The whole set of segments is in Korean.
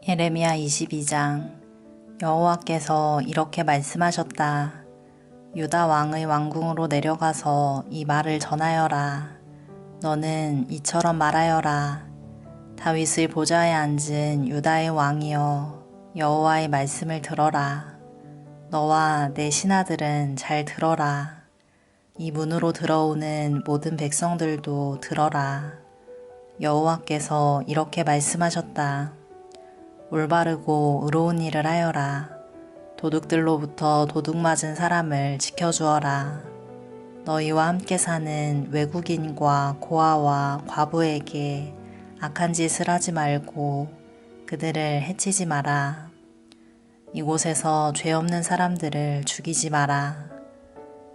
예레미야 22장. 여호와께서 이렇게 말씀하셨다. 유다 왕의 왕궁으로 내려가서 이 말을 전하여라. 너는 이처럼 말하여라. 다윗의 보좌에 앉은 유다의 왕이여, 여호와의 말씀을 들어라. 너와 내 신하들은 잘 들어라. 이 문으로 들어오는 모든 백성들도 들어라. 여호와께서 이렇게 말씀하셨다. 올바르고 의로운 일을 하여라. 도둑들로부터 도둑 맞은 사람을 지켜주어라. 너희와 함께 사는 외국인과 고아와 과부에게 악한 짓을 하지 말고 그들을 해치지 마라. 이곳에서 죄 없는 사람들을 죽이지 마라.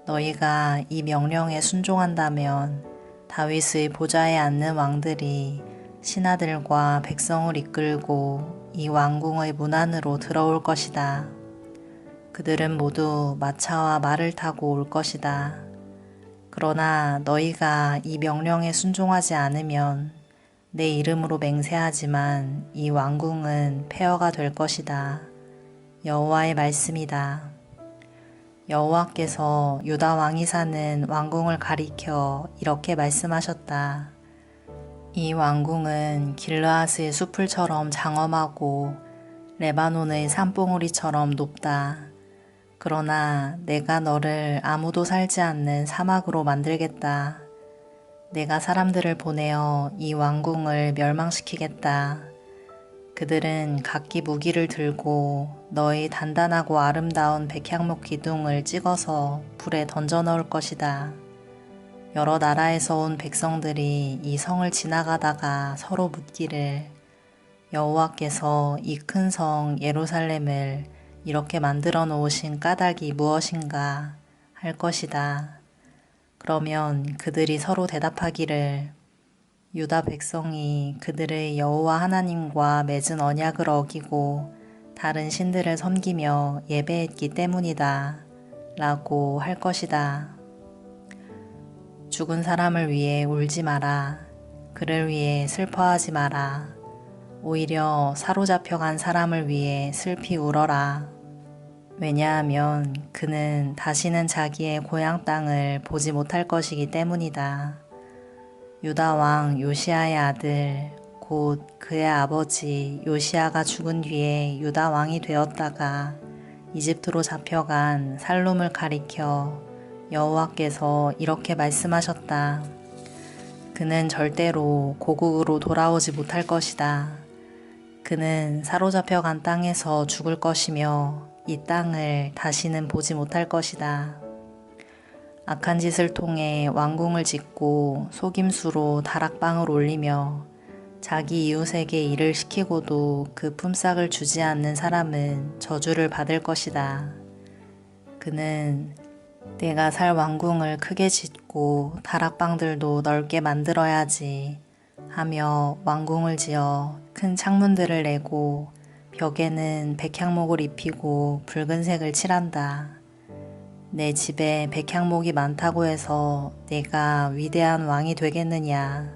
너희가 이 명령에 순종한다면 다윗의 보좌에 앉는 왕들이 신하들과 백성을 이끌고 이 왕궁의 문 안으로 들어올 것이다. 그들은 모두 마차와 말을 타고 올 것이다. 그러나 너희가 이 명령에 순종하지 않으면 내 이름으로 맹세하지만 이 왕궁은 폐허가 될 것이다. 여호와의 말씀이다. 여호와께서 유다 왕이 사는 왕궁을 가리켜 이렇게 말씀하셨다. 이 왕궁은 길르앗의 숲을처럼 장엄하고 레바논의 산봉우리처럼 높다. 그러나 내가 너를 아무도 살지 않는 사막으로 만들겠다. 내가 사람들을 보내어 이 왕궁을 멸망시키겠다. 그들은 각기 무기를 들고 너의 단단하고 아름다운 백향목 기둥을 찍어서 불에 던져 넣을 것이다. 여러 나라에서 온 백성들이 이 성을 지나가다가 서로 묻기를 여호와께서 이 큰 성 예루살렘을 이렇게 만들어 놓으신 까닭이 무엇인가 할 것이다. 그러면 그들이 서로 대답하기를 유다 백성이 그들의 여호와 하나님과 맺은 언약을 어기고 다른 신들을 섬기며 예배했기 때문이다 라고 할 것이다. 죽은 사람을 위해 울지 마라. 그를 위해 슬퍼하지 마라. 오히려 사로잡혀간 사람을 위해 슬피 울어라. 왜냐하면 그는 다시는 자기의 고향 땅을 보지 못할 것이기 때문이다. 유다 왕 요시아의 아들 곧 그의 아버지 요시아가 죽은 뒤에 유다 왕이 되었다가 이집트로 잡혀간 살룸을 가리켜 여호와께서 이렇게 말씀하셨다. 그는 절대로 고국으로 돌아오지 못할 것이다. 그는 사로잡혀간 땅에서 죽을 것이며 이 땅을 다시는 보지 못할 것이다. 악한 짓을 통해 왕궁을 짓고 속임수로 다락방을 올리며 자기 이웃에게 일을 시키고도 그 품삯을 주지 않는 사람은 저주를 받을 것이다. 그는 내가 살 왕궁을 크게 짓고 다락방들도 넓게 만들어야지 하며 왕궁을 지어 큰 창문들을 내고 벽에는 백향목을 입히고 붉은색을 칠한다. 내 집에 백향목이 많다고 해서 내가 위대한 왕이 되겠느냐.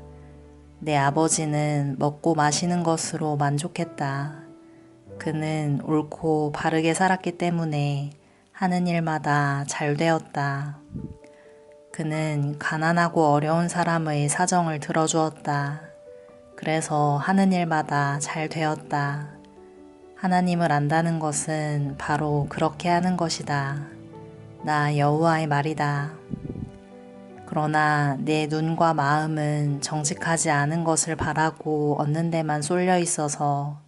내 아버지는 먹고 마시는 것으로 만족했다. 그는 옳고 바르게 살았기 때문에 하는 일마다 잘 되었다. 그는 가난하고 어려운 사람의 사정을 들어주었다. 그래서 하는 일마다 잘 되었다. 하나님을 안다는 것은 바로 그렇게 하는 것이다. 나 여호와의 말이다. 그러나 내 눈과 마음은 정직하지 않은 것을 바라고 얻는 데만 쏠려 있어서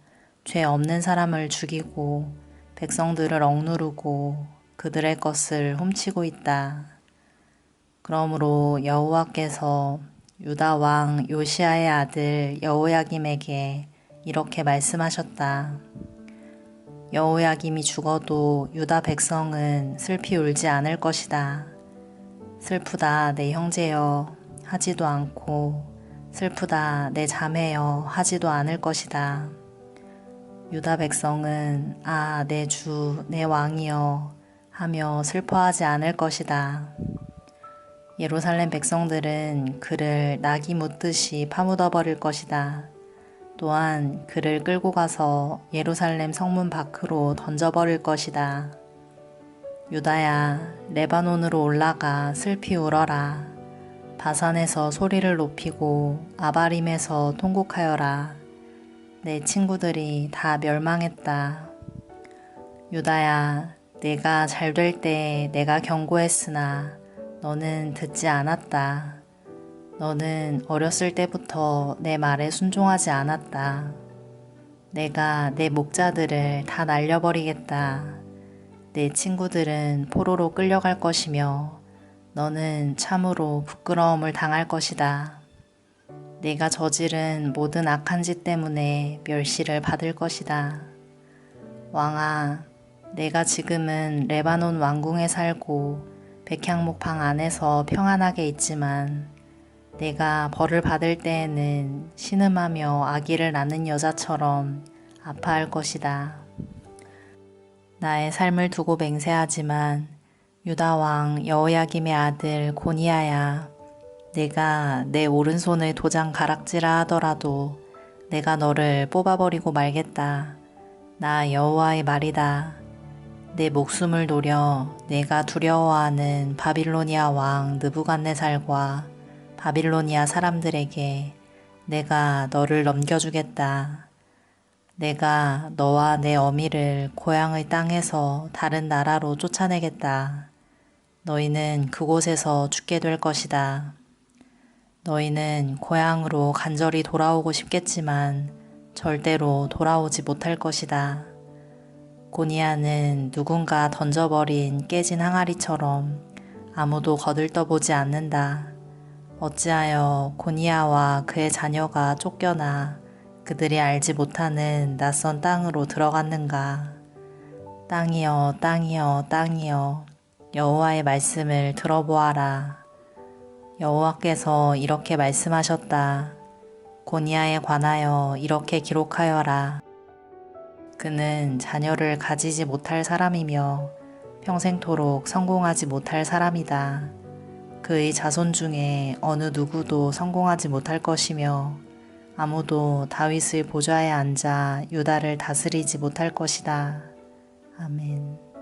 죄 없는 사람을 죽이고 백성들을 억누르고 그들의 것을 훔치고 있다. 그러므로 여호와께서 유다 왕 요시아의 아들 여호야김에게 이렇게 말씀하셨다. 여호야김이 죽어도 유다 백성은 슬피 울지 않을 것이다. 슬프다 내 형제여 하지도 않고 슬프다 내 자매여 하지도 않을 것이다. 유다 백성은 아 내 주 내 왕이여 하며 슬퍼하지 않을 것이다. 예루살렘 백성들은 그를 낙이 묻듯이 파묻어 버릴 것이다. 또한 그를 끌고 가서 예루살렘 성문 밖으로 던져버릴 것이다. 유다야, 레바논으로 올라가 슬피 울어라. 바산에서 소리를 높이고 아바림에서 통곡하여라. 내 친구들이 다 멸망했다. 유다야, 내가 잘 될 때 내가 경고했으나 너는 듣지 않았다. 너는 어렸을 때부터 내 말에 순종하지 않았다. 내가 내 목자들을 다 날려버리겠다. 내 친구들은 포로로 끌려갈 것이며 너는 참으로 부끄러움을 당할 것이다. 내가 저지른 모든 악한 짓 때문에 멸시를 받을 것이다. 왕아, 내가 지금은 레바논 왕궁에 살고 백향목방 안에서 평안하게 있지만 내가 벌을 받을 때에는 신음하며 아기를 낳는 여자처럼 아파할 것이다. 나의 삶을 두고 맹세하지만 유다 왕 여호야김의 아들 고니야야, 내가 내 오른손의 도장 가락지라 하더라도 내가 너를 뽑아버리고 말겠다. 나 여호와의 말이다. 내 목숨을 노려 내가 두려워하는 바빌로니아 왕 느부갓네살과 바빌로니아 사람들에게 내가 너를 넘겨주겠다. 내가 너와 내 어미를 고향의 땅에서 다른 나라로 쫓아내겠다. 너희는 그곳에서 죽게 될 것이다. 너희는 고향으로 간절히 돌아오고 싶겠지만 절대로 돌아오지 못할 것이다. 고니야는 누군가 던져버린 깨진 항아리처럼 아무도 거들떠보지 않는다. 어찌하여 고니야와 그의 자녀가 쫓겨나 그들이 알지 못하는 낯선 땅으로 들어갔는가. 땅이여, 땅이여, 땅이여, 여호와의 말씀을 들어보아라. 여호와께서 이렇게 말씀하셨다. 고니야에 관하여 이렇게 기록하여라. 그는 자녀를 가지지 못할 사람이며 평생토록 성공하지 못할 사람이다. 그의 자손 중에 어느 누구도 성공하지 못할 것이며 아무도 다윗의 보좌에 앉아 유다를 다스리지 못할 것이다. 아멘.